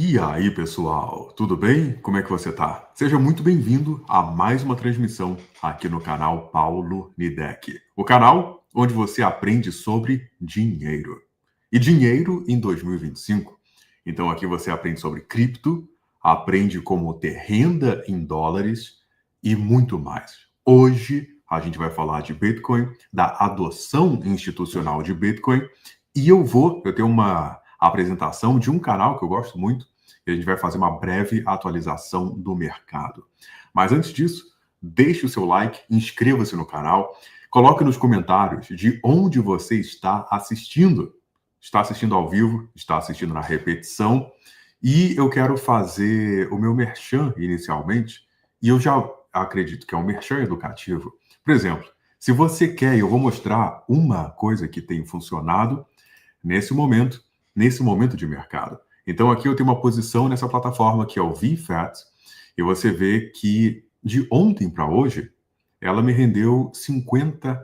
E aí, pessoal, tudo bem? Como é que você tá? Seja muito bem-vindo a mais uma transmissão aqui no canal Paulo Nidec, o canal onde você aprende sobre dinheiro. E dinheiro em 2025. Então aqui você aprende sobre cripto, aprende como ter renda em dólares e muito mais. Hoje a gente vai falar de Bitcoin, da adoção institucional de Bitcoin, e eu tenho uma apresentação de um canal que eu gosto muito, e a gente vai fazer uma breve atualização do mercado. Mas antes disso, deixe o seu like, inscreva-se no canal, coloque nos comentários de onde você está assistindo. Está assistindo ao vivo, está assistindo na repetição, e eu quero fazer o meu merchan inicialmente, e eu já acredito que é um merchan educativo. Por exemplo, se você quer, eu vou mostrar uma coisa que tem funcionado nesse momento de mercado. Então aqui eu tenho uma posição nessa plataforma que é o VFAT, e você vê que de ontem para hoje ela me rendeu $50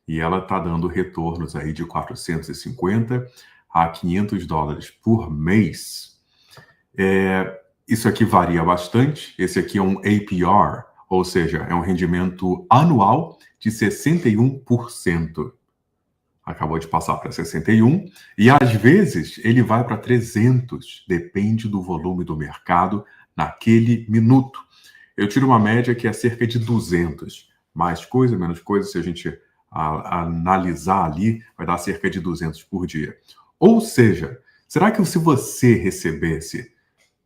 e ela está dando retornos aí de 450 a $500 por mês. Isso aqui varia bastante. Esse aqui é um APR, ou seja, é um rendimento anual de 61%. Acabou de passar para 61, e às vezes ele vai para 300, depende do volume do mercado naquele minuto. Eu tiro uma média que é cerca de 200, mais coisa, menos coisa, se a gente analisar ali, vai dar cerca de 200 por dia. Ou seja, será que se você recebesse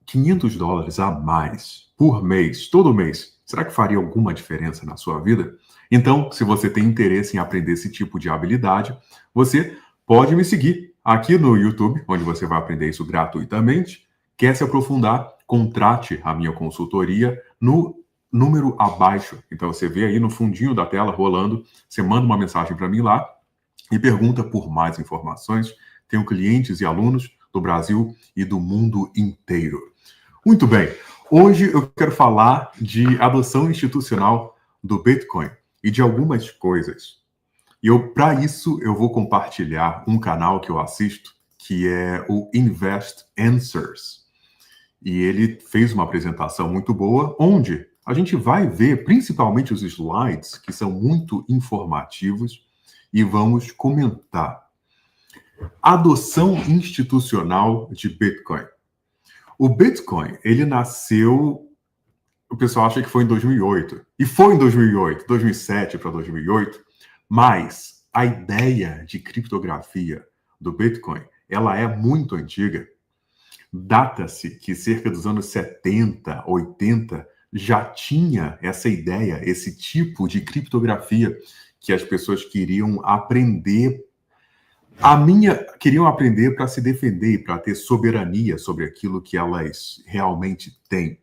$500 a mais por mês, todo mês, será que faria alguma diferença na sua vida? Então, se você tem interesse em aprender esse tipo de habilidade, você pode me seguir aqui no YouTube, onde você vai aprender isso gratuitamente. Quer se aprofundar? Contrate a minha consultoria no número abaixo. Então, você vê aí no fundinho da tela rolando, você manda uma mensagem para mim lá e pergunta por mais informações. Tenho clientes e alunos do Brasil e do mundo inteiro. Muito bem, hoje eu quero falar de adoção institucional do Bitcoin e de algumas coisas. E para isso eu vou compartilhar um canal que eu assisto, que é o Invest Answers. E ele fez uma apresentação muito boa, onde a gente vai ver principalmente os slides, que são muito informativos, e vamos comentar. Adoção institucional de Bitcoin. O Bitcoin, ele nasceu, o pessoal acha que foi em 2008. E foi em 2008, 2007 para 2008, mas a ideia de criptografia do Bitcoin, ela é muito antiga. Data-se que cerca dos anos 70, 80, já tinha essa ideia, esse tipo de criptografia que as pessoas queriam aprender. Queriam aprender para se defender, para ter soberania sobre aquilo que elas realmente têm.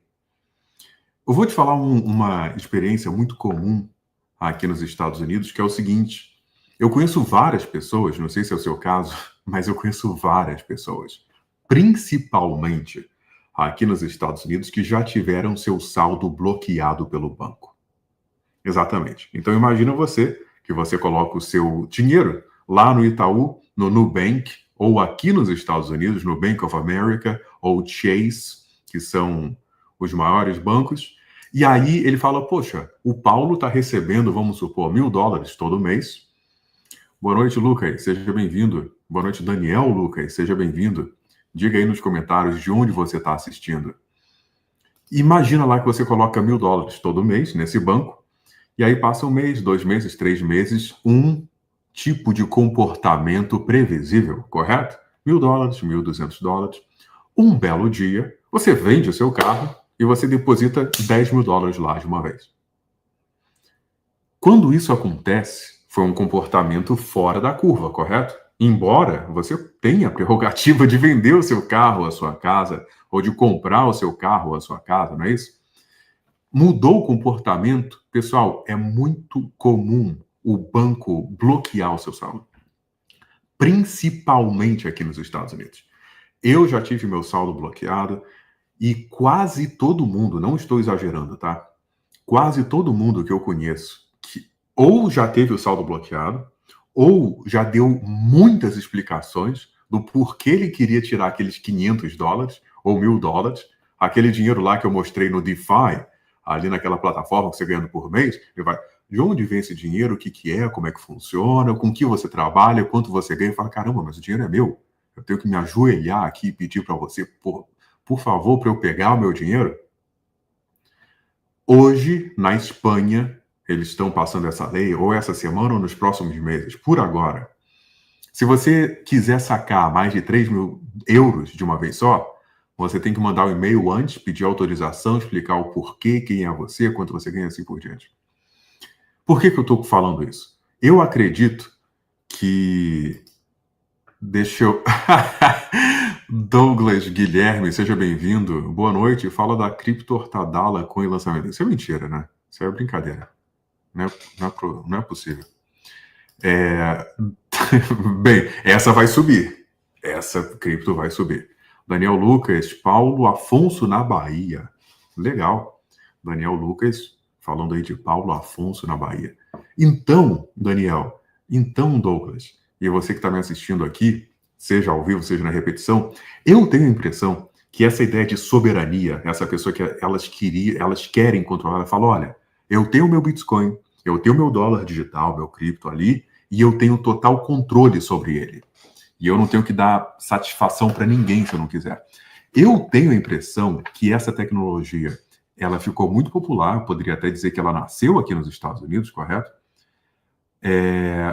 Eu vou te falar uma experiência muito comum aqui nos Estados Unidos, que é o seguinte: eu conheço várias pessoas, não sei se é o seu caso, mas eu conheço várias pessoas, principalmente aqui nos Estados Unidos, que já tiveram seu saldo bloqueado pelo banco. Exatamente. Então imagina que você coloca o seu dinheiro lá no Itaú, no Nubank, ou aqui nos Estados Unidos, no Bank of America, ou Chase, que são os maiores bancos. E aí ele fala, poxa, o Paulo está recebendo, vamos supor, $1.000 todo mês. Boa noite, Lucas, seja bem-vindo. Boa noite, Daniel Lucas, seja bem-vindo. Diga aí nos comentários de onde você está assistindo. Imagina lá que você coloca $1.000 todo mês nesse banco, e aí passa um mês, 2 meses, 3 meses, um tipo de comportamento previsível, correto? $1.000, $1.200. Um belo dia, você vende o seu carro e você deposita $10.000 lá de uma vez. Quando isso acontece, foi um comportamento fora da curva, correto? Embora você tenha a prerrogativa de vender o seu carro, a sua casa, ou de comprar o seu carro, a sua casa, não é isso? Mudou o comportamento, pessoal, é muito comum o banco bloquear o seu saldo, principalmente aqui nos Estados Unidos. Eu já tive meu saldo bloqueado e quase todo mundo, não estou exagerando, tá? Quase todo mundo que eu conheço que ou já teve o saldo bloqueado ou já deu muitas explicações do porquê ele queria tirar aqueles $500 ou $1.000, aquele dinheiro lá que eu mostrei no DeFi, ali naquela plataforma que você ganha por mês, ele vai, de onde vem esse dinheiro, o que é, como é que funciona, com que você trabalha, quanto você ganha, fala, caramba, mas o dinheiro é meu, eu tenho que me ajoelhar aqui e pedir para você, por favor, para eu pegar o meu dinheiro? Hoje, na Espanha, eles estão passando essa lei, ou essa semana, ou nos próximos meses, por agora. Se você quiser sacar mais de 3.000 euros de uma vez só, você tem que mandar um e-mail antes, pedir autorização, explicar o porquê, quem é você, quanto você ganha, assim por diante. Por que eu estou falando isso? Eu acredito que... Deixa eu... Douglas Guilherme, seja bem-vindo. Boa noite. Fala da Crypto Hortadala com o lançamento. Isso é mentira, né? Isso é brincadeira. Não é possível. Bem, essa vai subir. Essa cripto vai subir. Daniel Lucas, Paulo Afonso na Bahia. Legal. Daniel Lucas, falando aí de Paulo Afonso na Bahia. Então, Daniel, Douglas, e você que está me assistindo aqui, seja ao vivo, seja na repetição, eu tenho a impressão que essa ideia de soberania, essa pessoa que elas querem controlar, ela fala, olha, eu tenho meu Bitcoin, eu tenho meu dólar digital, meu cripto ali, e eu tenho total controle sobre ele. E eu não tenho que dar satisfação para ninguém se eu não quiser. Eu tenho a impressão que essa tecnologia, ela ficou muito popular, eu poderia até dizer que ela nasceu aqui nos Estados Unidos, correto?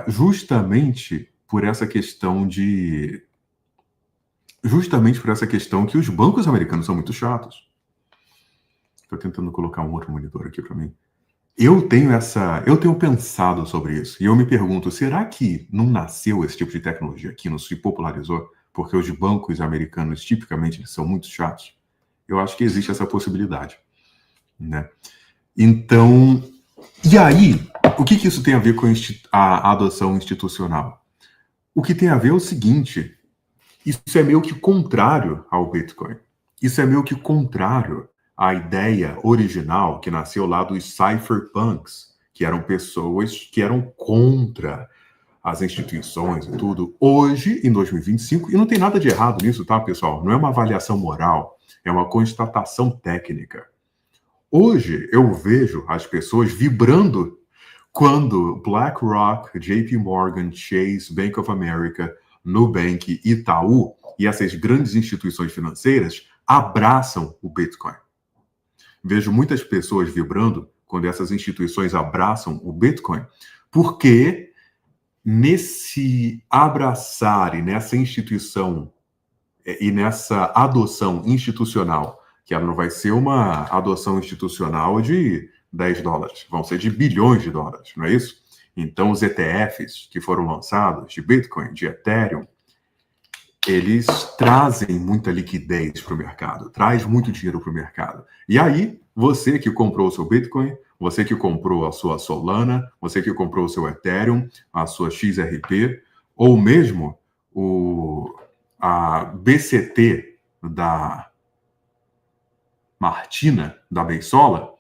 Justamente por essa questão que os bancos americanos são muito chatos. Estou tentando colocar um outro monitor aqui para mim. Eu tenho pensado sobre isso, e eu me pergunto, será que não nasceu esse tipo de tecnologia aqui, não se popularizou, porque os bancos americanos, tipicamente, são muito chatos? Eu acho que existe essa possibilidade, né? Então, e aí, o que isso tem a ver com a adoção institucional? O que tem a ver é o seguinte, isso é meio que contrário ao Bitcoin. Isso é meio que contrário à ideia original que nasceu lá dos cypherpunks, que eram pessoas que eram contra as instituições e tudo. Hoje, em 2025, e não tem nada de errado nisso, tá, pessoal? Não é uma avaliação moral, é uma constatação técnica. Hoje, eu vejo as pessoas vibrando quando BlackRock, JP Morgan, Chase, Bank of America, Nubank, Itaú e essas grandes instituições financeiras abraçam o Bitcoin. Vejo muitas pessoas vibrando quando essas instituições abraçam o Bitcoin, porque nesse abraçar e nessa instituição e nessa adoção institucional, que ela não vai ser uma adoção institucional de $10, vão ser de bilhões de dólares, não é isso? Então, os ETFs que foram lançados de Bitcoin, de Ethereum, eles trazem muita liquidez para o mercado, traz muito dinheiro para o mercado. E aí, você que comprou o seu Bitcoin, você que comprou a sua Solana, você que comprou o seu Ethereum, a sua XRP, ou mesmo a BCT da Martina, da Beisola,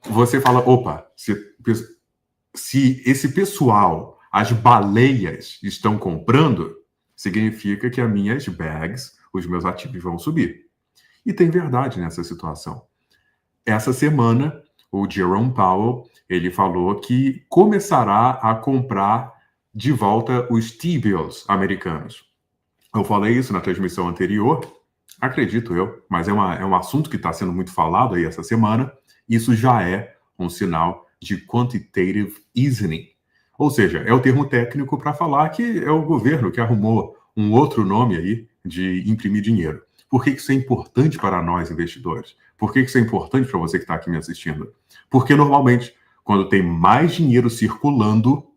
você fala, opa, se esse pessoal, as baleias, estão comprando, significa que as minhas bags, os meus ativos vão subir. E tem verdade nessa situação. Essa semana, o Jerome Powell, ele falou que começará a comprar de volta os T-bills americanos. Eu falei isso na transmissão anterior, acredito eu, mas é um assunto que está sendo muito falado aí essa semana. Isso já é um sinal de quantitative easing. Ou seja, é o termo técnico para falar que é o governo que arrumou um outro nome aí de imprimir dinheiro. Por que isso é importante para nós, investidores? Por que isso é importante para você que está aqui me assistindo? Porque, normalmente, quando tem mais dinheiro circulando,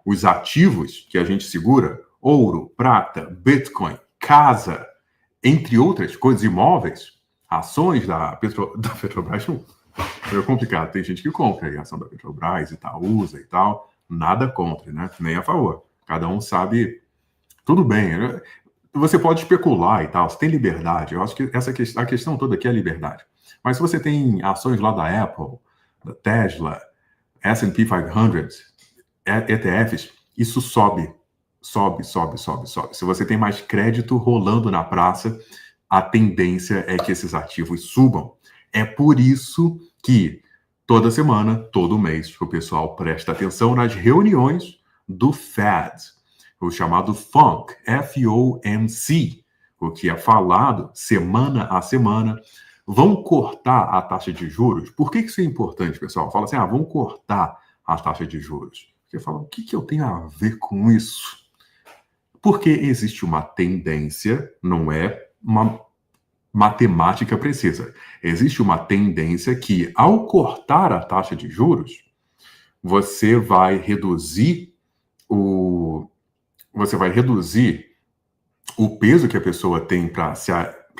os ativos que a gente segura, ouro, prata, Bitcoin, casa, entre outras coisas, imóveis, ações da Petrobras, é complicado. Tem gente que compra a ação da Petrobras, Itaúsa e tal. Nada contra, né? Nem a favor. Cada um sabe... Tudo bem, né? Você pode especular e tal, você tem liberdade. Eu acho que a questão toda aqui é liberdade. Mas se você tem ações lá da Apple, da Tesla, S&P 500, ETFs, isso sobe sobe, sobe, sobe, sobe. Se você tem mais crédito rolando na praça, a tendência é que esses ativos subam. É por isso que toda semana, todo mês, o pessoal presta atenção nas reuniões do Fed, o chamado FOMC, F-O-M-C, o que é falado semana a semana. Vão cortar a taxa de juros. Por que isso é importante, pessoal? Fala assim, vão cortar a taxa de juros. Você fala, o que eu tenho a ver com isso? Porque existe uma tendência, não é uma matemática precisa. Existe uma tendência que, ao cortar a taxa de juros, você vai reduzir o peso que a pessoa tem para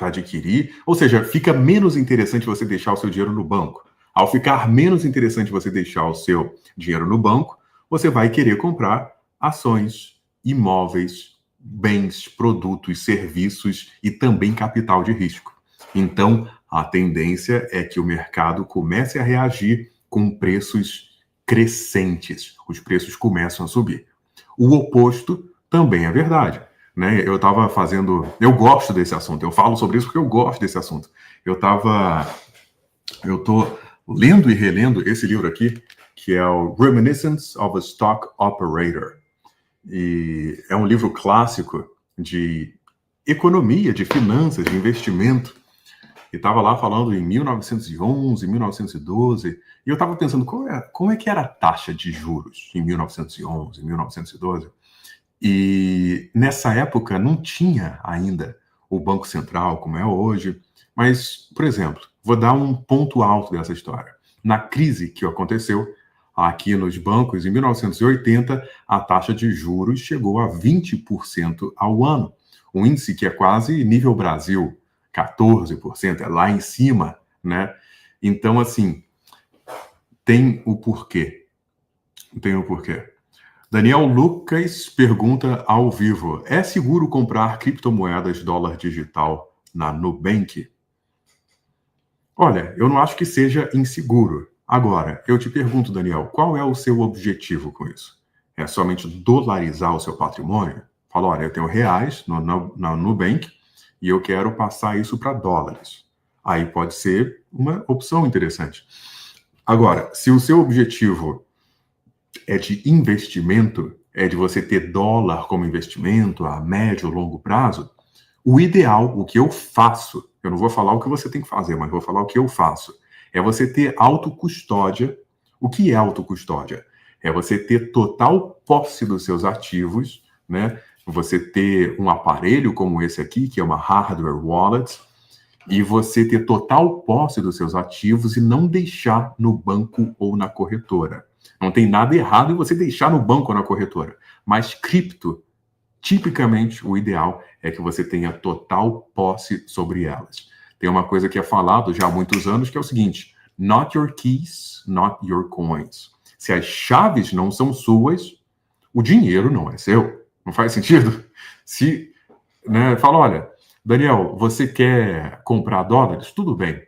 adquirir, ou seja, fica menos interessante você deixar o seu dinheiro no banco. Ao ficar menos interessante você deixar o seu dinheiro no banco, você vai querer comprar ações, imóveis, bens, produtos, serviços e também capital de risco. Então, a tendência é que o mercado comece a reagir com preços crescentes. Os preços começam a subir. O oposto também é verdade. Né? Eu gosto desse assunto, eu falo sobre isso porque eu gosto desse assunto. Eu tô lendo e relendo esse livro aqui, que é o Reminiscence of a Stock Operator. E é um livro clássico de economia, de finanças, de investimento. E estava lá falando em 1911, 1912, e eu estava pensando como é que era a taxa de juros em 1911, 1912. E nessa época não tinha ainda o Banco Central como é hoje. Mas, por exemplo, vou dar um ponto alto dessa história. Na crise que aconteceu aqui nos bancos, em 1980, a taxa de juros chegou a 20% ao ano. Um índice que é quase nível Brasil, 14%, é lá em cima, né? Então, assim, tem o porquê. Tem o porquê. Daniel Lucas pergunta ao vivo: é seguro comprar criptomoedas dólar digital na Nubank? Olha, eu não acho que seja inseguro. Agora, eu te pergunto, Daniel, qual é o seu objetivo com isso? É somente dolarizar o seu patrimônio? Fala, olha, eu tenho reais na Nubank e eu quero passar isso para dólares. Aí pode ser uma opção interessante. Agora, se o seu objetivo é de investimento, é de você ter dólar como investimento a médio ou longo prazo, o ideal, o que eu faço, eu não vou falar o que você tem que fazer, mas vou falar o que eu faço, é você ter autocustódia. O que é autocustódia? É você ter total posse dos seus ativos, né? Você ter um aparelho como esse aqui, que é uma hardware wallet, e você ter total posse dos seus ativos e não deixar no banco ou na corretora. Não tem nada errado em você deixar no banco ou na corretora, mas cripto, tipicamente, o ideal é que você tenha total posse sobre elas. Tem uma coisa que é falado já há muitos anos, que é o seguinte: not your keys, not your coins. Se as chaves não são suas, o dinheiro não é seu. Não faz sentido? Se, né, fala, olha, Daniel, você quer comprar dólares? Tudo bem.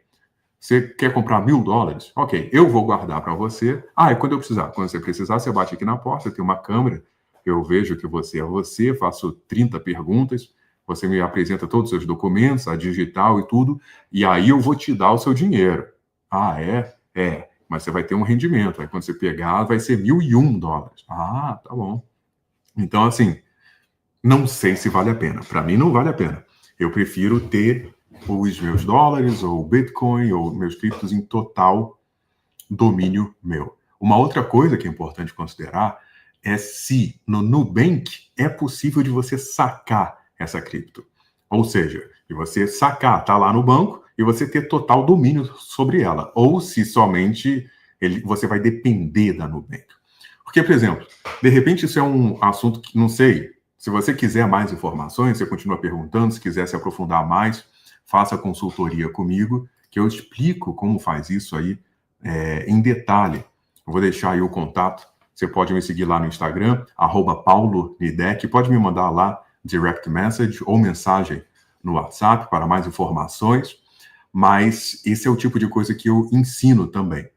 Você quer comprar $1.000? Ok, eu vou guardar para você. E quando eu precisar? Quando você precisar, você bate aqui na porta, tem uma câmera, eu vejo que você é você, faço 30 perguntas, você me apresenta todos os seus documentos, a digital e tudo, e aí eu vou te dar o seu dinheiro. É? É, mas você vai ter um rendimento. Aí quando você pegar, vai ser $1.001. Tá bom. Então, assim, não sei se vale a pena. Para mim, não vale a pena. Eu prefiro ter os meus dólares, ou Bitcoin, ou meus criptos em total domínio meu. Uma outra coisa que é importante considerar é se no Nubank é possível de você sacar essa cripto. Ou seja, de você sacar, tá lá no banco, e você ter total domínio sobre ela. Ou se somente você vai depender da Nubank. Porque, por exemplo, de repente isso é um assunto que, não sei, se você quiser mais informações, você continua perguntando, se quiser se aprofundar mais, faça consultoria comigo, que eu explico como faz isso aí em detalhe. Eu vou deixar aí o contato. Você pode me seguir lá no Instagram, @PauloNidec. Pode me mandar lá direct message ou mensagem no WhatsApp para mais informações. Mas esse é o tipo de coisa que eu ensino também.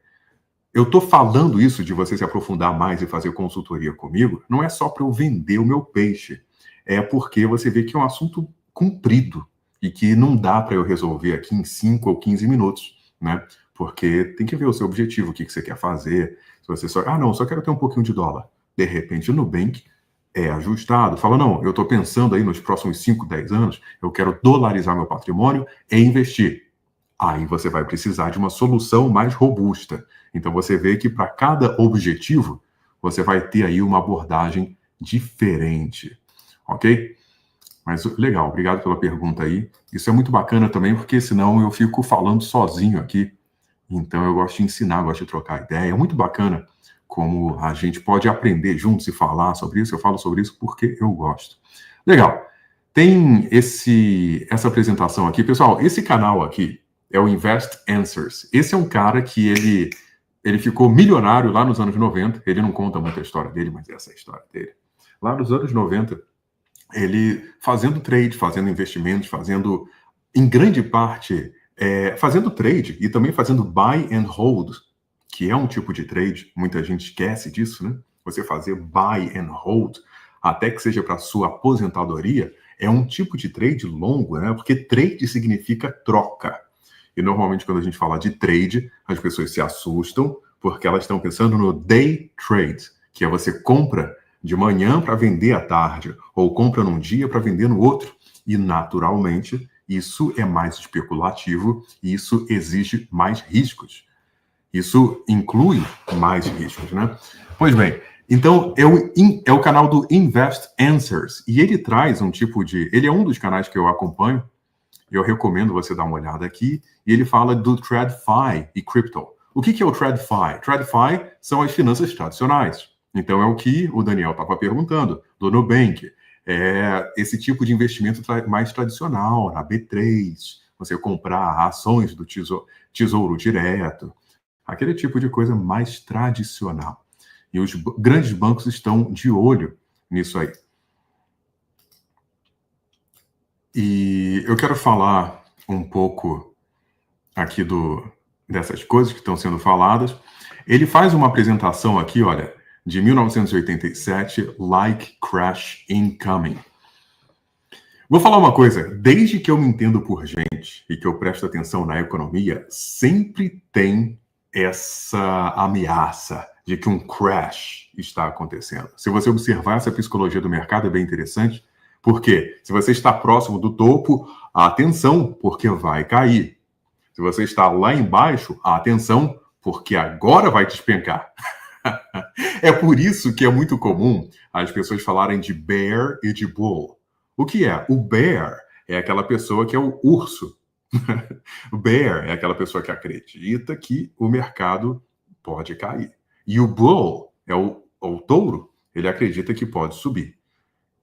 eu estou falando isso de você se aprofundar mais e fazer consultoria comigo, não é só para eu vender o meu peixe, é porque você vê que é um assunto comprido e que não dá para eu resolver aqui em 5 ou 15 minutos, né? Porque tem que ver o seu objetivo, o que você quer fazer. Se você só, não, só quero ter um pouquinho de dólar. De repente, o Nubank é ajustado. Fala, não, eu estou pensando aí nos próximos 5, 10 anos, eu quero dolarizar meu patrimônio e investir. Aí você vai precisar de uma solução mais robusta. Então você vê que para cada objetivo, você vai ter aí uma abordagem diferente. Ok? Mas legal, obrigado pela pergunta aí. Isso é muito bacana também, porque senão eu fico falando sozinho aqui. Então eu gosto de ensinar, gosto de trocar ideia. É muito bacana como a gente pode aprender juntos e falar sobre isso. Eu falo sobre isso porque eu gosto. Legal. Tem essa apresentação aqui. Pessoal, esse canal aqui é o Invest Answers. Esse é um cara que ele ficou milionário lá nos anos 90. Ele não conta muita história dele, mas essa é a história dele. Lá nos anos 90, ele fazendo trade, fazendo investimentos, fazendo, em grande parte, fazendo trade e também fazendo buy and hold, que é um tipo de trade, muita gente esquece disso, né? Você fazer buy and hold, até que seja para sua aposentadoria, é um tipo de trade longo, né? Porque trade significa troca. E normalmente quando a gente fala de trade, as pessoas se assustam porque elas estão pensando no day trade, que é você compra de manhã para vender à tarde, ou compra num dia para vender no outro. E, naturalmente, isso é mais especulativo e isso exige mais riscos. Isso inclui mais riscos, né? Pois bem, então é o canal do Invest Answers. E ele traz um tipo de... Ele é um dos canais que eu acompanho. Eu recomendo você dar uma olhada aqui. E ele fala do TradFi e Crypto. O que é o TradFi? TradFi são as finanças tradicionais. Então, é o que o Daniel estava perguntando, do Nubank. É esse tipo de investimento mais tradicional, na B3, você comprar ações do tesouro direto, aquele tipo de coisa mais tradicional. E os grandes bancos estão de olho nisso aí. E eu quero falar um pouco aqui dessas coisas que estão sendo faladas. Ele faz uma apresentação aqui, olha, de 1987, Like Crash Incoming. Vou falar uma coisa, desde que eu me entendo por gente e que eu presto atenção na economia, sempre tem essa ameaça de que um crash está acontecendo. Se você observar essa psicologia do mercado, é bem interessante, porque se você está próximo do topo, atenção, porque vai cair. Se você está lá embaixo, atenção, porque agora vai despencar. É por isso que é muito comum as pessoas falarem de bear e de bull. O que é? O bear é aquela pessoa que é o urso. O bear é aquela pessoa que acredita que o mercado pode cair. E o bull é o touro, ele acredita que pode subir.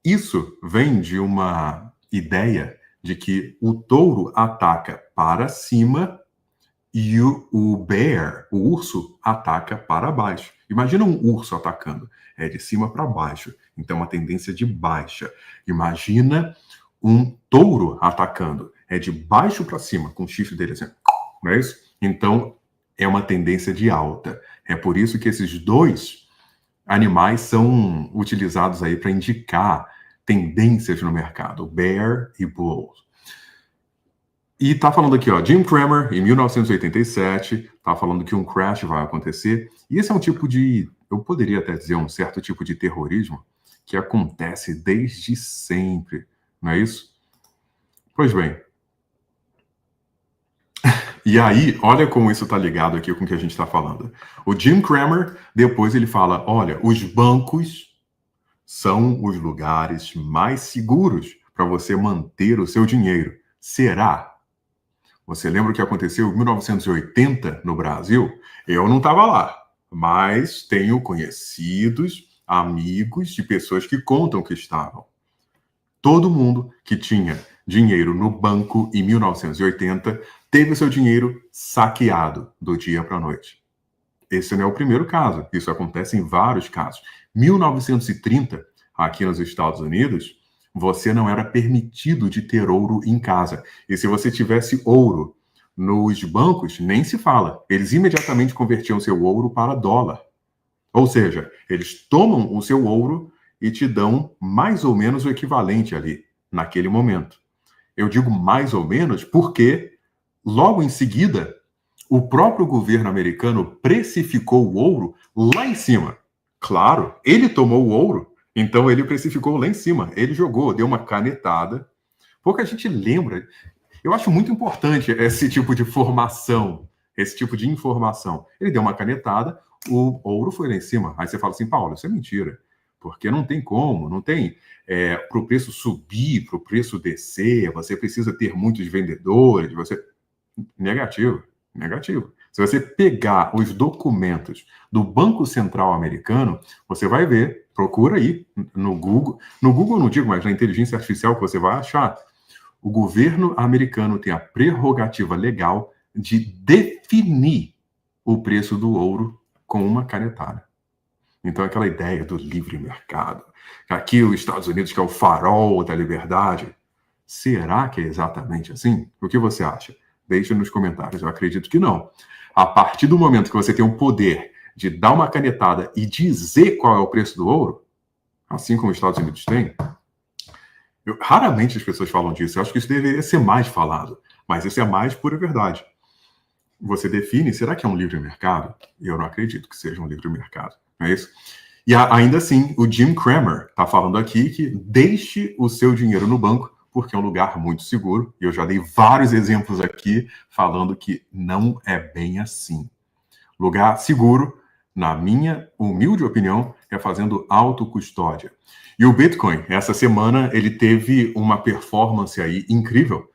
Isso vem de uma ideia de que o touro ataca para cima e o bear, o urso, ataca para baixo. Imagina um urso atacando. É de cima para baixo. Então, uma tendência de baixa. Imagina um touro atacando. É de baixo para cima, com o chifre dele assim. Não é isso? Então, é uma tendência de alta. É por isso que esses dois animais são utilizados aí para indicar tendências no mercado. Bear e bull. E tá falando aqui, ó, Jim Cramer, em 1987, tá falando que um crash vai acontecer. E esse é um tipo de, eu poderia até dizer, um certo tipo de terrorismo que acontece desde sempre, não é isso? Pois bem. E aí, olha como isso tá ligado aqui com o que a gente está falando. O Jim Cramer, depois ele fala, olha, os bancos são os lugares mais seguros para você manter o seu dinheiro. Será? Você lembra o que aconteceu em 1980 no Brasil? Eu não estava lá, mas tenho conhecidos, amigos de pessoas que contam que estavam. Todo mundo que tinha dinheiro no banco em 1980 teve o seu dinheiro saqueado do dia para a noite. Esse não é o primeiro caso, isso acontece em vários casos. 1930, aqui nos Estados Unidos, você não era permitido de ter ouro em casa. E se você tivesse ouro Nos bancos, nem se fala. Eles imediatamente convertiam seu ouro para dólar. Ou seja, eles tomam o seu ouro e te dão mais ou menos o equivalente ali, naquele momento. Eu digo mais ou menos porque, logo em seguida, o próprio governo americano precificou o ouro lá em cima. Claro, ele tomou o ouro, então ele precificou lá em cima. Ele jogou, deu uma canetada. Pouca gente lembra. Eu acho muito importante esse tipo de formação, esse tipo de informação. Ele deu uma canetada, o ouro foi lá em cima. Aí você fala assim, Paulo, isso é mentira. Porque não tem como, não tem. Para o preço subir, para o preço descer, você precisa ter muitos vendedores. Negativo, negativo. Se você pegar os documentos do Banco Central americano, você vai ver, procura aí no Google. No Google eu não digo, mas na inteligência artificial que você vai achar. O governo americano tem a prerrogativa legal de definir o preço do ouro com uma canetada. Então, aquela ideia do livre mercado, aqui os Estados Unidos que é o farol da liberdade, será que é exatamente assim? O que você acha? Deixe nos comentários, eu acredito que não. A partir do momento que você tem o poder de dar uma canetada e dizer qual é o preço do ouro, assim como os Estados Unidos têm, raramente as pessoas falam disso. Eu acho que isso deveria ser mais falado, mas isso é mais pura verdade. Você define, será que é um livre mercado? Eu não acredito que seja um livre mercado, não é isso? E ainda assim, o Jim Cramer está falando aqui que deixe o seu dinheiro no banco, porque é um lugar muito seguro. E eu já dei vários exemplos aqui falando que não é bem assim. Lugar seguro, na minha humilde opinião, é fazendo autocustódia. E o Bitcoin, essa semana, ele teve uma performance aí incrível,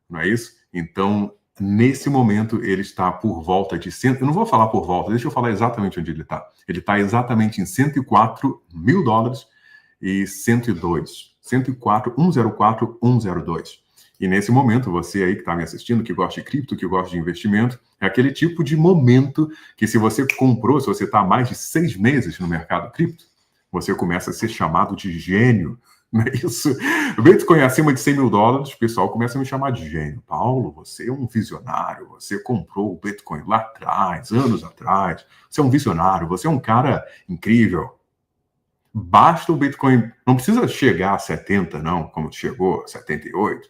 não é isso? Então, nesse momento, ele está por volta de... Eu não vou falar por volta, deixa eu falar exatamente onde ele está. Ele está exatamente em 104 mil dólares e 102. 104, 104, 102. E nesse momento, você aí que está me assistindo, que gosta de cripto, que gosta de investimento, é aquele tipo de momento que se você comprou, se você está há mais de 6 meses no mercado cripto, você começa a ser chamado de gênio, não é isso? O Bitcoin acima de 100 mil dólares, o pessoal começa a me chamar de gênio. Paulo, você é um visionário, você comprou o Bitcoin lá atrás, anos atrás, você é um visionário, você é um cara incrível. Basta o Bitcoin, não precisa chegar a 70 não, como chegou a 78,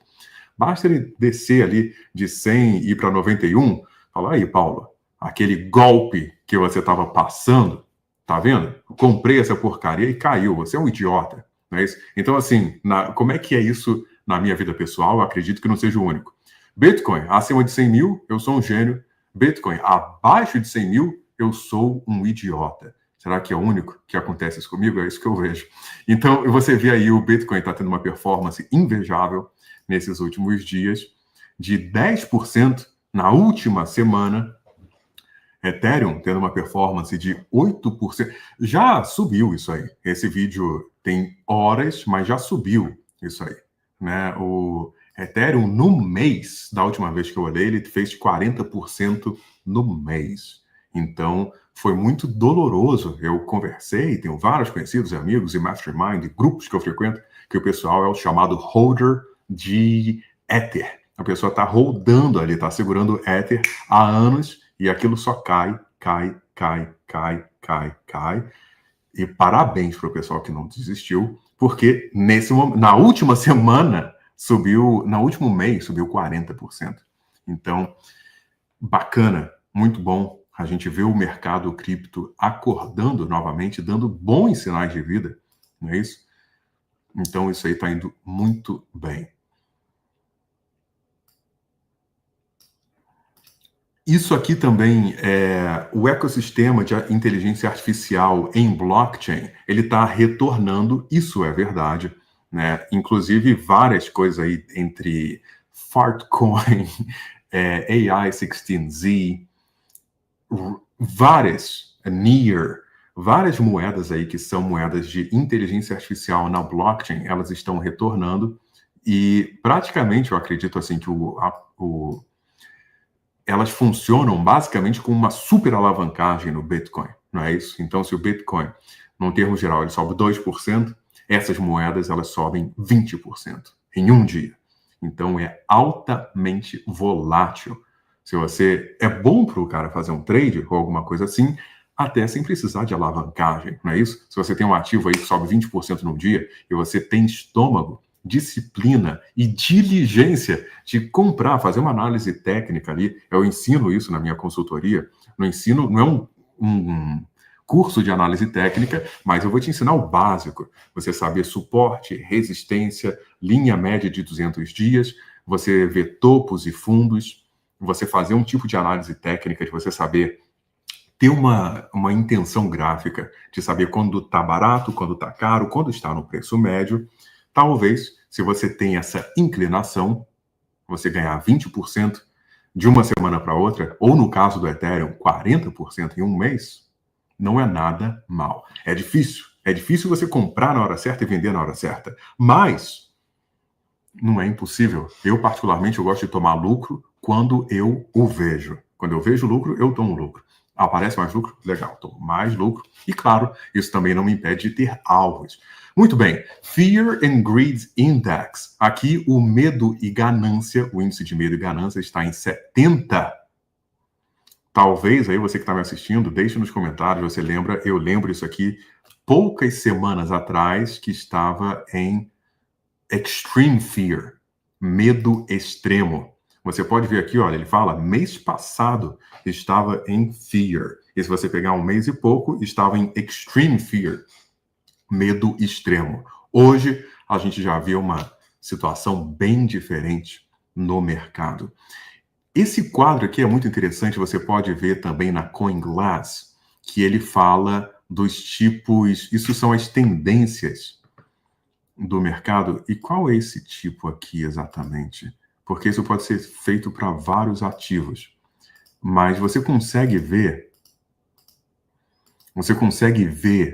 basta ele descer ali de 100 e ir para 91, fala aí, Paulo, aquele golpe que você estava passando, tá vendo? Eu comprei essa porcaria e caiu, você é um idiota, não é isso? Então, assim, como é que é isso na minha vida pessoal? Eu acredito que não seja o único. Bitcoin, acima de 100 mil, eu sou um gênio. Bitcoin, abaixo de 100 mil, eu sou um idiota. Será que é o único que acontece isso comigo? É isso que eu vejo. Então, você vê aí o Bitcoin está tendo uma performance invejável nesses últimos dias, de 10% na última semana. Ethereum tendo uma performance de 8%. Já subiu isso aí. Esse vídeo tem horas, mas já subiu isso aí, né? O Ethereum no mês, da última vez que eu olhei, ele fez 40% no mês. Então, foi muito doloroso. Eu conversei, tenho vários conhecidos, amigos e mastermind, grupos que eu frequento, que o pessoal é o chamado holder de Ether. A pessoa está holdando ali, está segurando Ether há anos e aquilo só cai. E parabéns para o pessoal que não desistiu, porque na última semana no último mês subiu 40%. Então, bacana, muito bom a gente ver o mercado cripto acordando novamente, dando bons sinais de vida, não é isso? Então, isso aí está indo muito bem. Isso aqui também é o ecossistema de inteligência artificial em blockchain, ele está retornando, isso é verdade, né? Inclusive várias coisas aí entre Fartcoin, AI16Z, várias, Near, várias moedas aí que são moedas de inteligência artificial na blockchain, elas estão retornando e praticamente eu acredito assim que elas funcionam basicamente com uma super alavancagem no Bitcoin, não é isso? Então, se o Bitcoin, num termo geral, ele sobe 2%, essas moedas elas sobem 20% em um dia. Então, é altamente volátil. Se você é bom para o cara fazer um trade ou alguma coisa assim, até sem precisar de alavancagem, não é isso? Se você tem um ativo aí que sobe 20% no dia e você tem estômago, disciplina e diligência de comprar, fazer uma análise técnica ali, eu ensino isso na minha consultoria, não ensino, não é um curso de análise técnica, mas eu vou te ensinar o básico, você saber suporte, resistência, linha média de 200 dias, você ver topos e fundos, você fazer um tipo de análise técnica, de você saber ter uma intenção gráfica, de saber quando está barato, quando está caro, quando está no preço médio. Talvez, se você tem essa inclinação, você ganhar 20% de uma semana para outra, ou no caso do Ethereum, 40% em um mês, não é nada mal. É difícil você comprar na hora certa e vender na hora certa, mas não é impossível. Eu, particularmente, eu gosto de tomar lucro quando eu o vejo. Quando eu vejo lucro, eu tomo lucro. Aparece mais lucro? Legal, tomo mais lucro. E, claro, isso também não me impede de ter alvos. Muito bem. Fear and Greed Index. Aqui, o medo e ganância, o índice de medo e ganância está em 70. Talvez, aí você que está me assistindo, deixe nos comentários, você lembra, eu lembro isso aqui, poucas semanas atrás, que estava em Extreme Fear, medo extremo. Você pode ver aqui, olha, ele fala, mês passado estava em Fear. E se você pegar um mês e pouco, estava em Extreme Fear, medo extremo. Hoje, a gente já vê uma situação bem diferente no mercado. Esse quadro aqui é muito interessante, você pode ver também na CoinGlass, que ele fala dos tipos, isso são as tendências do mercado. E qual é esse tipo aqui exatamente? Porque isso pode ser feito para vários ativos. Mas você consegue ver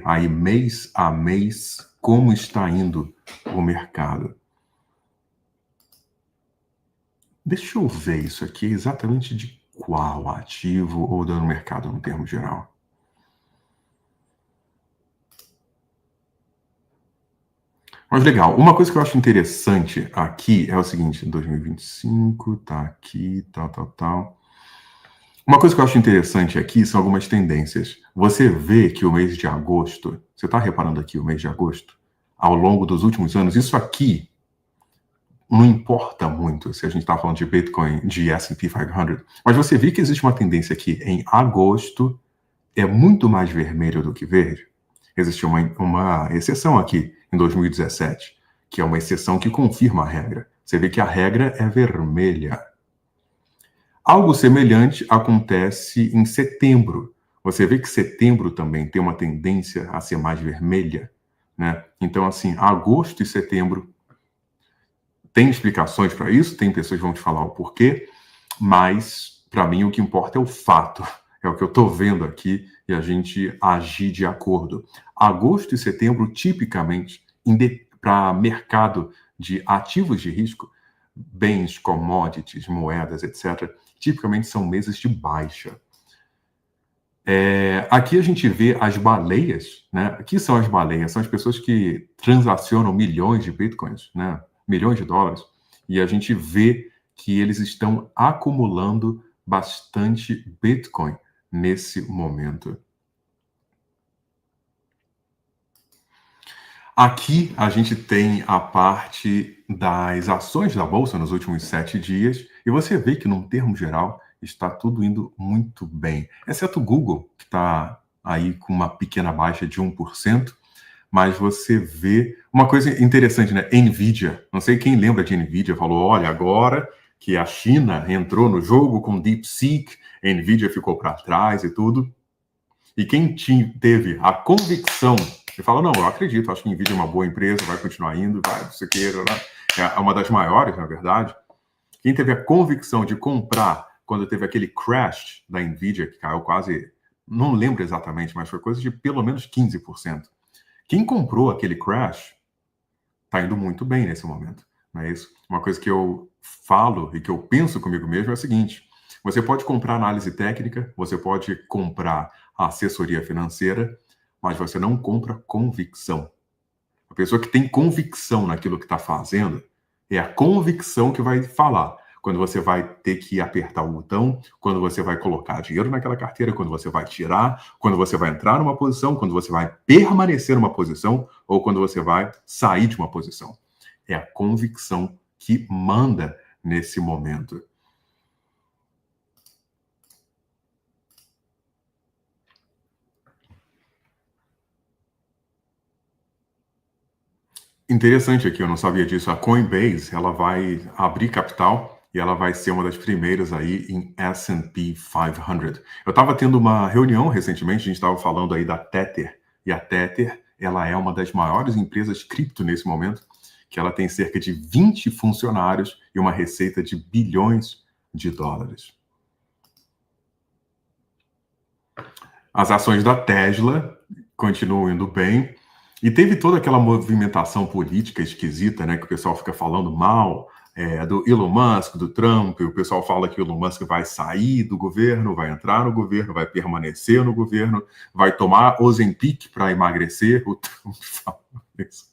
aí mês a mês como está indo o mercado. Deixa eu ver isso aqui exatamente de qual ativo ou do mercado no termo geral. Mas legal, uma coisa que eu acho interessante aqui é o seguinte, 2025, tá aqui, tal. Uma coisa que eu acho interessante aqui são algumas tendências. Você vê que o mês de agosto, você está reparando aqui o mês de agosto, ao longo dos últimos anos, isso aqui não importa muito se a gente está falando de Bitcoin, de S&P 500, mas você vê que existe uma tendência aqui em agosto, é muito mais vermelho do que verde. Existe uma exceção aqui em 2017, que é uma exceção que confirma a regra. Você vê que a regra é vermelha. Algo semelhante acontece em setembro. Você vê que setembro também tem uma tendência a ser mais vermelha, né? Então, assim, agosto e setembro tem explicações para isso, tem pessoas que vão te falar o porquê, mas para mim o que importa é o fato, é o que eu estou vendo aqui e a gente agir de acordo. Agosto e setembro, tipicamente, para mercado de ativos de risco, bens, commodities, moedas, etc., tipicamente são meses de baixa. Aqui a gente vê as baleias, né? Aqui são as baleias, são as pessoas que transacionam milhões de bitcoins, né? Milhões de dólares, e a gente vê que eles estão acumulando bastante bitcoin nesse momento. Aqui a gente tem a parte das ações da Bolsa nos últimos 7 dias, e você vê que, num termo geral, está tudo indo muito bem, exceto o Google, que está aí com uma pequena baixa de 1%, mas você vê uma coisa interessante, né? Nvidia, não sei quem lembra de Nvidia, falou, olha, agora que a China entrou no jogo com DeepSeek, Nvidia ficou para trás e tudo, e quem teve a convicção e fala, não, eu acredito, acho que a Nvidia é uma boa empresa, vai continuar indo, vai, você queira, né? É uma das maiores, na verdade. Quem teve a convicção de comprar quando teve aquele crash da Nvidia, que caiu quase, não lembro exatamente, mas foi coisa de pelo menos 15%. Quem comprou aquele crash está indo muito bem nesse momento, não é isso? Uma coisa que eu falo e que eu penso comigo mesmo é o seguinte, você pode comprar análise técnica, você pode comprar assessoria financeira, mas você não compra convicção. A pessoa que tem convicção naquilo que está fazendo, é a convicção que vai falar. quando você vai ter que apertar o botão, quando você vai colocar dinheiro naquela carteira, quando você vai tirar, quando você vai entrar numa posição, quando você vai permanecer numa posição ou quando você vai sair de uma posição. É a convicção que manda nesse momento. Interessante aqui, eu não sabia disso. A Coinbase, ela vai abrir capital e ela vai ser uma das primeiras aí em S&P 500. Eu estava tendo uma reunião recentemente, a gente estava falando aí da Tether, e a Tether, ela é uma das maiores empresas cripto nesse momento, que ela tem cerca de 20 funcionários e uma receita de bilhões de dólares. As ações da Tesla continuam indo bem. E teve toda aquela movimentação política esquisita, né? Que o pessoal fica falando mal do Elon Musk, do Trump. O pessoal fala que o Elon Musk vai sair do governo, vai entrar no governo, vai permanecer no governo, vai tomar Ozempic para emagrecer. O Trump fala isso.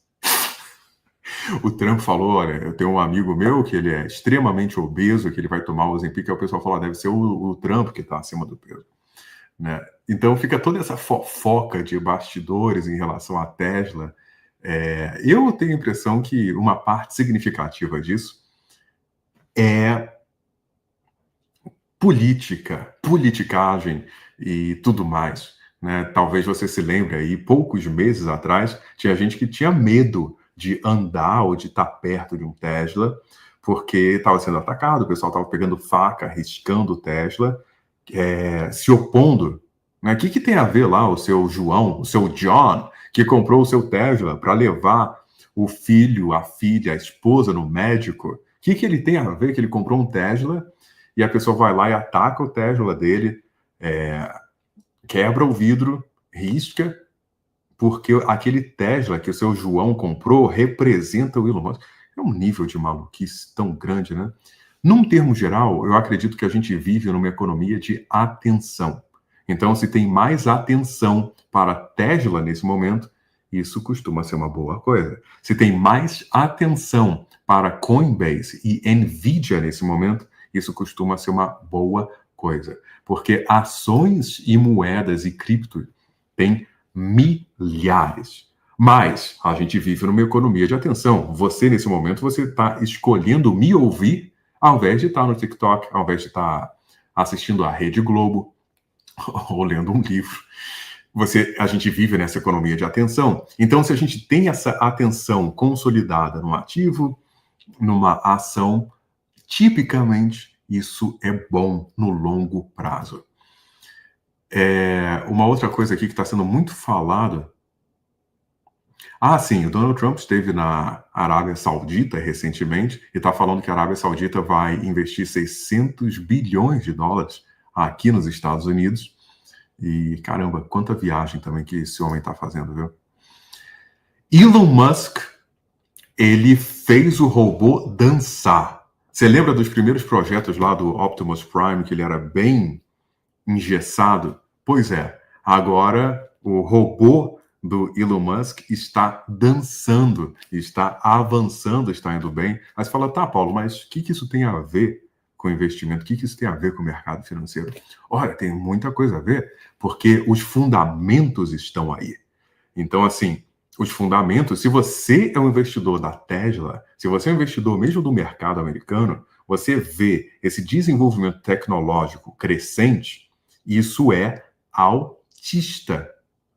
O Trump falou, olha, eu tenho um amigo meu que ele é extremamente obeso, que ele vai tomar Ozempic, aí o pessoal fala, deve ser o Trump que está acima do peso. Né? Então fica toda essa fofoca de bastidores em relação à Tesla. Eu tenho a impressão que uma parte significativa disso é política, politicagem e tudo mais. Né? Talvez você se lembre aí, poucos meses atrás, tinha gente que tinha medo de andar ou de estar perto de um Tesla, porque estava sendo atacado, o pessoal estava pegando faca, riscando o Tesla, se opondo. Né? O que tem a ver lá o seu João, o seu John, que comprou o seu Tesla para levar o filho, a filha, a esposa no médico? O que ele tem a ver que ele comprou um Tesla e a pessoa vai lá e ataca o Tesla dele, quebra o vidro, risca, porque aquele Tesla que o seu João comprou representa o Elon Musk. É um nível de maluquice tão grande, né? Num termo geral, eu acredito que a gente vive numa economia de atenção. Então, se tem mais atenção para Tesla nesse momento, isso costuma ser uma boa coisa. Se tem mais atenção para Coinbase e Nvidia nesse momento, isso costuma ser uma boa coisa. Porque ações e moedas e cripto têm milhares. Mas a gente vive numa economia de atenção. Você, nesse momento, você está escolhendo me ouvir ao invés de estar no TikTok, ao invés de estar assistindo a Rede Globo ou lendo um livro. A gente vive nessa economia de atenção. Então, se a gente tem essa atenção consolidada num ativo, numa ação, tipicamente isso é bom no longo prazo. Uma outra coisa aqui que está sendo muito falado. Sim, o Donald Trump esteve na Arábia Saudita recentemente e está falando que a Arábia Saudita vai investir 600 bilhões de dólares aqui nos Estados Unidos. E, caramba, quanta viagem também que esse homem está fazendo, viu? Elon Musk, ele fez o robô dançar. Você lembra dos primeiros projetos lá do Optimus Prime, que ele era bem engessado? Pois é, agora o robô do Elon Musk está dançando, está avançando, está indo bem. Aí você fala, tá, Paulo, mas o que isso tem a ver com investimento? O que isso tem a ver com o mercado financeiro? Olha, tem muita coisa a ver, porque os fundamentos estão aí. Então, assim, os fundamentos, se você é um investidor da Tesla, se você é um investidor mesmo do mercado americano, você vê esse desenvolvimento tecnológico crescente, isso é altista.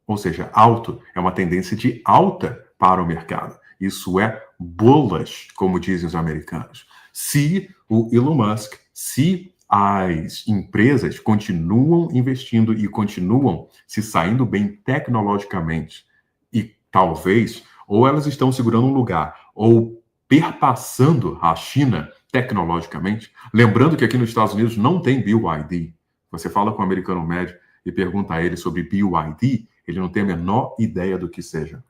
Ou seja, alto é uma tendência de alta para o mercado. Isso é bullish, como dizem os americanos. Se o Elon Musk, se as empresas continuam investindo e continuam se saindo bem tecnologicamente e talvez, ou elas estão segurando um lugar, ou perpassando a China tecnologicamente, lembrando que aqui nos Estados Unidos não tem BYD. Você fala com um americano médio e pergunta a ele sobre BYD, ele não tem a menor ideia do que seja.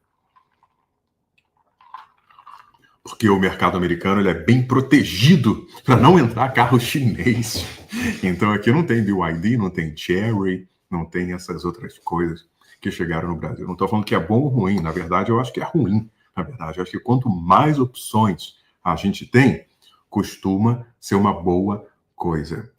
Porque o mercado americano ele é bem protegido para não entrar carro chinês. Então aqui não tem BYD, não tem Chery, não tem essas outras coisas que chegaram no Brasil. Não estou falando que é bom ou ruim, na verdade eu acho que é ruim. Na verdade, eu acho que quanto mais opções a gente tem, costuma ser uma boa coisa.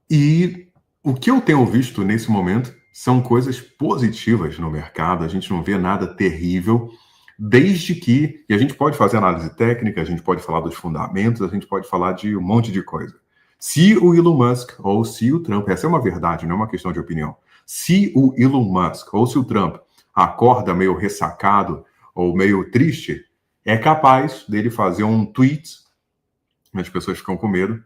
E o que eu tenho visto nesse momento são coisas positivas no mercado, a gente não vê nada terrível, desde que, e a gente pode fazer análise técnica, a gente pode falar dos fundamentos, a gente pode falar de um monte de coisa. Se o Elon Musk ou se o Trump, essa é uma verdade, não é uma questão de opinião, se o Elon Musk ou se o Trump acorda meio ressacado ou meio triste, é capaz dele fazer um tweet, as pessoas ficam com medo,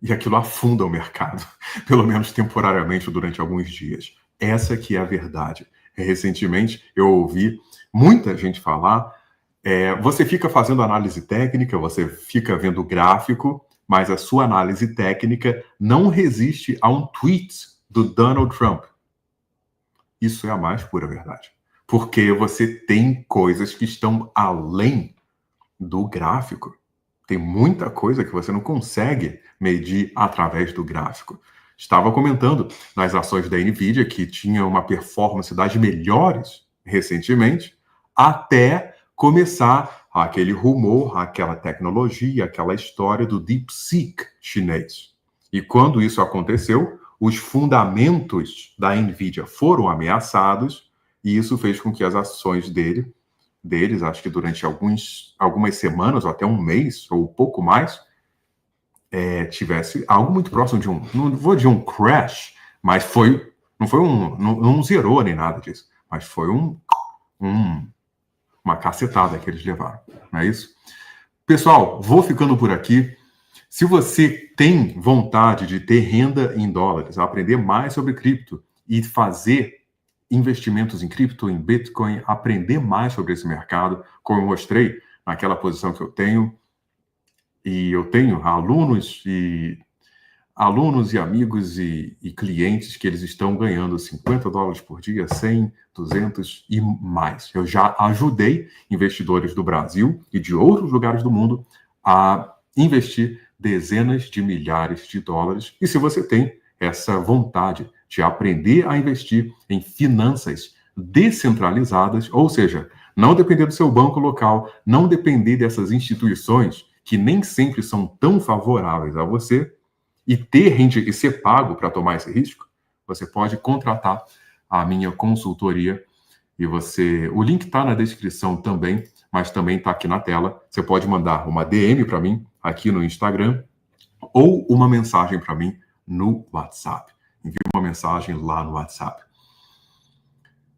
e aquilo afunda o mercado, pelo menos temporariamente durante alguns dias. Essa que é a verdade. Recentemente eu ouvi muita gente falar, você fica fazendo análise técnica, você fica vendo gráfico, mas a sua análise técnica não resiste a um tweet do Donald Trump. Isso é a mais pura verdade. Porque você tem coisas que estão além do gráfico. Tem muita coisa que você não consegue medir através do gráfico. Estava comentando nas ações da NVIDIA que tinha uma performance das melhores recentemente, até começar aquele rumor, aquela tecnologia, aquela história do DeepSeek chinês. E quando isso aconteceu, os fundamentos da NVIDIA foram ameaçados e isso fez com que as ações deles, acho que durante algumas semanas, ou até um mês, ou um pouco mais, tivesse algo muito próximo de não vou dizer um crash, mas não zerou nem nada disso, mas foi uma cacetada que eles levaram, não é isso? Pessoal, vou ficando por aqui. Se você tem vontade de ter renda em dólares, aprender mais sobre cripto e fazer investimentos em cripto, em Bitcoin, aprender mais sobre esse mercado, como eu mostrei naquela posição que eu tenho, e eu tenho alunos e amigos e clientes que eles estão ganhando $50 por dia, 100, 200 e mais. Eu já ajudei investidores do Brasil e de outros lugares do mundo a investir dezenas de milhares de dólares. E se você tem essa vontade de aprender a investir em finanças descentralizadas, ou seja, não depender do seu banco local, não depender dessas instituições que nem sempre são tão favoráveis a você, e ser pago para tomar esse risco, você pode contratar a minha consultoria e o link está na descrição também, mas também está aqui na tela. Você pode mandar uma DM para mim aqui no Instagram ou uma mensagem para mim no WhatsApp. Envie uma mensagem lá no WhatsApp.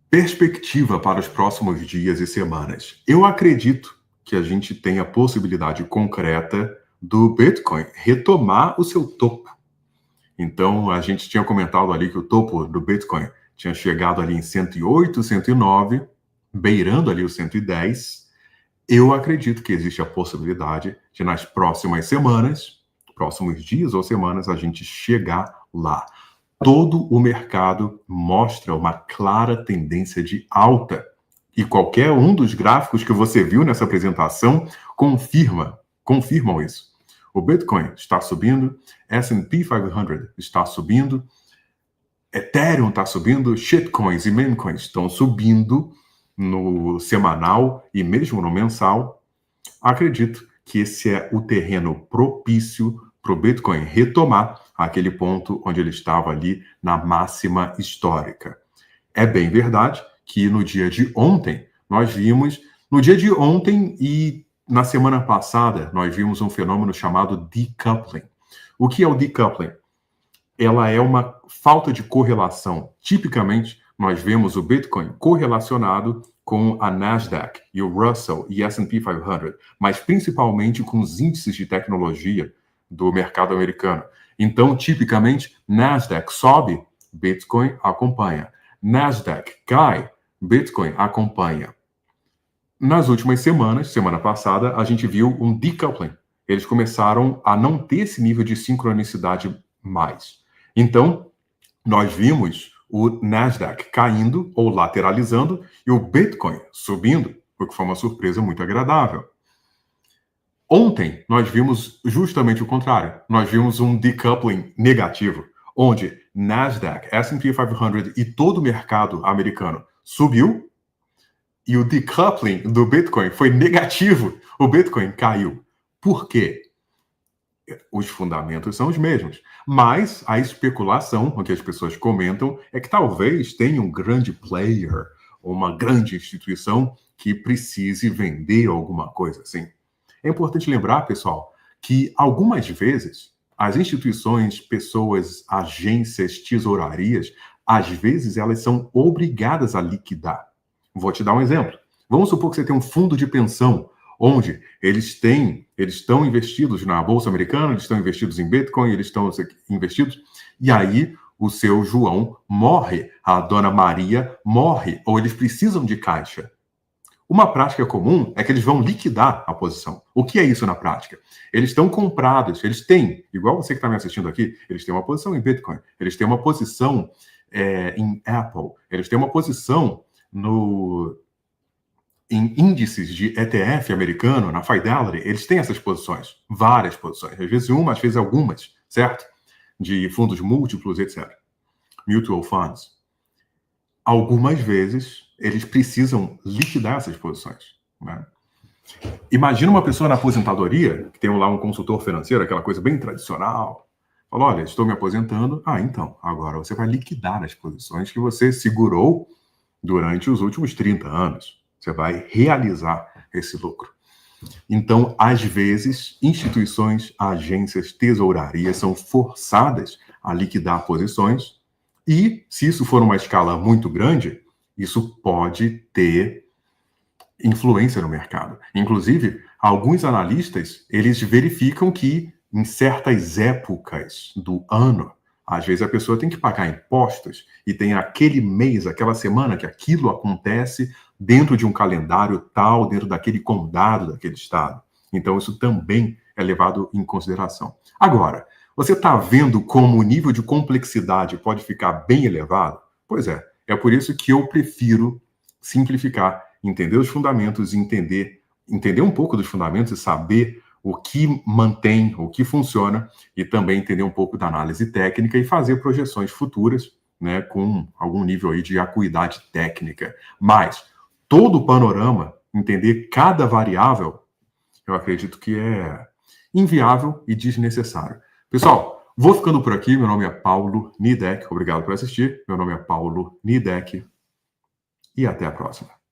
Perspectiva para os próximos dias e semanas. Eu acredito que a gente tem a possibilidade concreta do Bitcoin retomar o seu topo. Então, a gente tinha comentado ali que o topo do Bitcoin tinha chegado ali em 108, 109, beirando ali os 110. Eu acredito que existe a possibilidade de, nas próximas semanas, próximos dias ou semanas, a gente chegar lá. Todo o mercado mostra uma clara tendência de alta. E qualquer um dos gráficos que você viu nessa apresentação confirmam isso. O Bitcoin está subindo, S&P 500 está subindo, Ethereum está subindo, shitcoins e memecoins estão subindo no semanal e mesmo no mensal. Acredito que esse é o terreno propício para o Bitcoin retomar aquele ponto onde ele estava ali na máxima histórica. É bem verdade que no dia de ontem, e na semana passada, nós vimos um fenômeno chamado decoupling. O que é o decoupling? Ela é uma falta de correlação. Tipicamente, nós vemos o Bitcoin correlacionado com a Nasdaq e o Russell e S&P 500, mas principalmente com os índices de tecnologia do mercado americano. Então, tipicamente, Nasdaq sobe, Bitcoin acompanha. Nasdaq cai, Bitcoin acompanha. Nas últimas semanas, semana passada, a gente viu um decoupling. Eles começaram a não ter esse nível de sincronicidade mais. Então, nós vimos o Nasdaq caindo ou lateralizando e o Bitcoin subindo, o que foi uma surpresa muito agradável. Ontem, nós vimos justamente o contrário. Nós vimos um decoupling negativo, onde Nasdaq, S&P 500 e todo o mercado americano subiu, e o decoupling do Bitcoin foi negativo. O Bitcoin caiu. Por quê? Os fundamentos são os mesmos, mas a especulação, o que as pessoas comentam, é que talvez tenha um grande player, ou uma grande instituição que precise vender alguma coisa assim. É importante lembrar, pessoal, que algumas vezes as instituições, pessoas, agências, tesourarias, às vezes elas são obrigadas a liquidar. Vou te dar um exemplo. Vamos supor que você tem um fundo de pensão onde eles estão investidos na Bolsa Americana, eles estão investidos em Bitcoin, eles estão investidos, e aí o seu João morre, a dona Maria morre, ou eles precisam de caixa. Uma prática comum é que eles vão liquidar a posição. O que é isso na prática? Eles estão comprados, eles têm, igual você que está me assistindo aqui, eles têm uma posição em Bitcoin, eles têm uma posição em Apple, eles têm uma posição em índices de ETF americano, na Fidelity, eles têm essas posições, várias posições, às vezes uma, às vezes algumas, certo? De fundos múltiplos, etc. Mutual funds. Algumas vezes, eles precisam liquidar essas posições, né? Imagina uma pessoa na aposentadoria, que tem lá um consultor financeiro, aquela coisa bem tradicional, fala, olha, estou me aposentando, então, agora você vai liquidar as posições que você segurou durante os últimos 30 anos. Você vai realizar esse lucro. Então, às vezes, instituições, agências, tesourarias são forçadas a liquidar posições e, se isso for uma escala muito grande, isso pode ter influência no mercado. Inclusive, alguns analistas, eles verificam que em certas épocas do ano, às vezes a pessoa tem que pagar impostos e tem aquele mês, aquela semana que aquilo acontece dentro de um calendário tal, dentro daquele condado, daquele estado. Então, isso também é levado em consideração. Agora, você está vendo como o nível de complexidade pode ficar bem elevado? Pois é por isso que eu prefiro simplificar, entender os fundamentos, entender um pouco dos fundamentos e saber o que mantém, o que funciona, e também entender um pouco da análise técnica e fazer projeções futuras, né, com algum nível aí de acuidade técnica. Mas todo o panorama, entender cada variável, eu acredito que é inviável e desnecessário. Pessoal, vou ficando por aqui. Meu nome é Paulo Nidek. Obrigado por assistir. Meu nome é Paulo Nidek. E até a próxima.